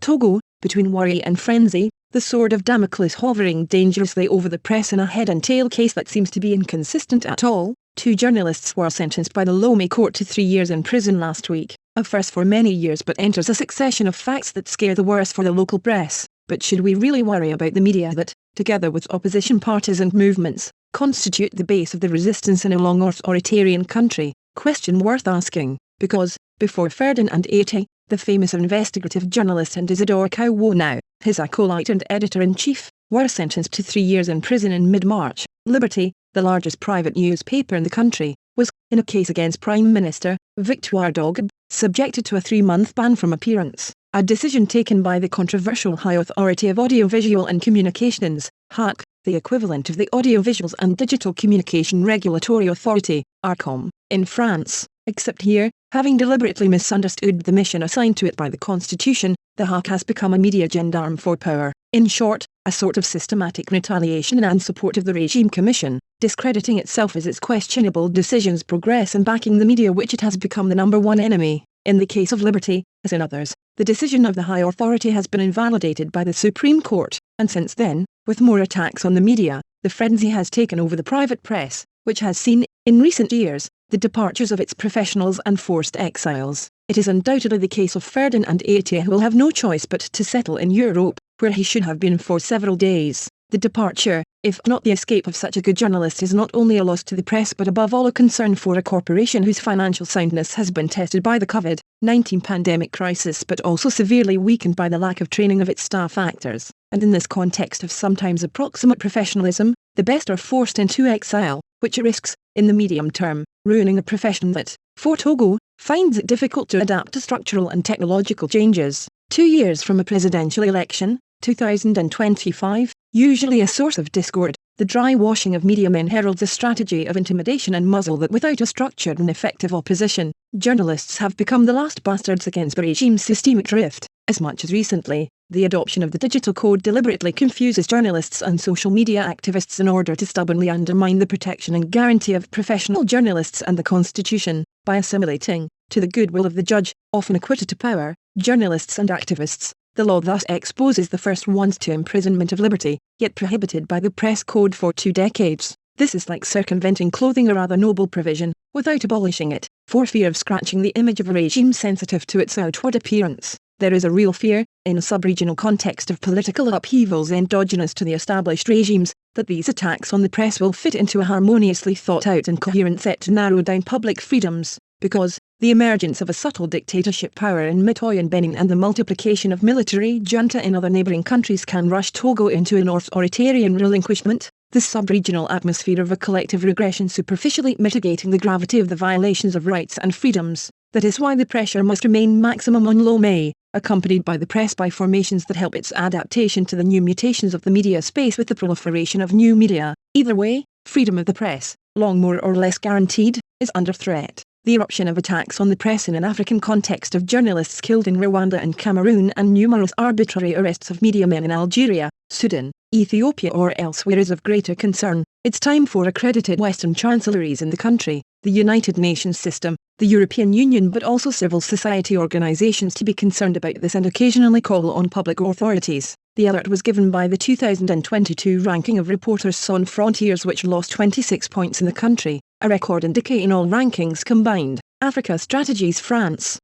Togo, between worry and frenzy, the sword of Damoclès hovering dangerously over the press in a head and tail case that seems to be inconsistent at all. 2 journalists were sentenced by the Lomé court to 3 years in prison last week, a first for many years, but enters a succession of facts that scare the worse for the local press. But should we really worry about the media that, together with opposition parties and movements, constitute the base of the resistance in a long authoritarian country? Question worth asking, because, before Ferdinand Ete, the famous investigative journalist, and Isidore TOGO, now his acolyte and editor-in-chief, were sentenced to 3 years in prison in mid-March, Liberty, the largest private newspaper in the country, was, in a case against Prime Minister Victoire Daguerre, subjected to a 3-month ban from appearance, a decision taken by the controversial High Authority of Audiovisual and Communications, HAC, the equivalent of the Audiovisuals and Digital Communication Regulatory Authority, ARCOM, in France. Except here, having deliberately misunderstood the mission assigned to it by the Constitution, the HAC has become a media gendarme for power. In short, a sort of systematic retaliation and support of the regime commission, discrediting itself as its questionable decisions progress and backing the media, which it has become the #1 enemy. In the case of Liberty, as in others, the decision of the high authority has been invalidated by the Supreme Court, and since then, with more attacks on the media, the frenzy has taken over the private press, which has seen, in recent years, the departures of its professionals and forced exiles. It is undoubtedly the case of Ferdinand Ete, who will have no choice but to settle in Europe, where he should have been for several days. The departure, if not the escape of such a good journalist, is not only a loss to the press but above all a concern for a corporation whose financial soundness has been tested by the COVID-19 pandemic crisis, but also severely weakened by the lack of training of its staff actors. And in this context of sometimes approximate professionalism, the best are forced into exile, which risks, in the medium term, ruining a profession that, for Togo, finds it difficult to adapt to structural and technological changes. 2 years from a presidential election, 2025, usually a source of discord, the dry washing of media men heralds a strategy of intimidation and muzzle that, without a structured and effective opposition, journalists have become the last bastards against the regime's systemic drift. As much as recently, the adoption of the digital code deliberately confuses journalists and social media activists in order to stubbornly undermine the protection and guarantee of professional journalists and the Constitution, by assimilating, to the goodwill of the judge, often acquitted to power, journalists and activists. The law thus exposes the first ones to imprisonment of liberty, yet prohibited by the press code for 2 decades. This is like circumventing clothing a rather noble provision, without abolishing it, for fear of scratching the image of a regime sensitive to its outward appearance. There is a real fear, in a sub-regional context of political upheavals endogenous to the established regimes, that these attacks on the press will fit into a harmoniously thought out and coherent set to narrow down public freedoms, because the emergence of a subtle dictatorship power in Mitoy and Benin and the multiplication of military junta in other neighbouring countries can rush Togo into an authoritarian relinquishment, the sub-regional atmosphere of a collective regression superficially mitigating the gravity of the violations of rights and freedoms. That is why the pressure must remain maximum on Lomé, accompanied by the press by formations that help its adaptation to the new mutations of the media space with the proliferation of new media. Either way, freedom of the press, long more or less guaranteed, is under threat. The eruption of attacks on the press in an African context of journalists killed in Rwanda and Cameroon and numerous arbitrary arrests of media men in Algeria, Sudan, Ethiopia or elsewhere is of greater concern. It's time for accredited Western chancelleries in the country, the United Nations system, the European Union but also civil society organisations to be concerned about this and occasionally call on public authorities. The alert was given by the 2022 ranking of Reporters Sans Frontières, which lost 26 points in the country, a record indicating all rankings combined. Africa Strategies France.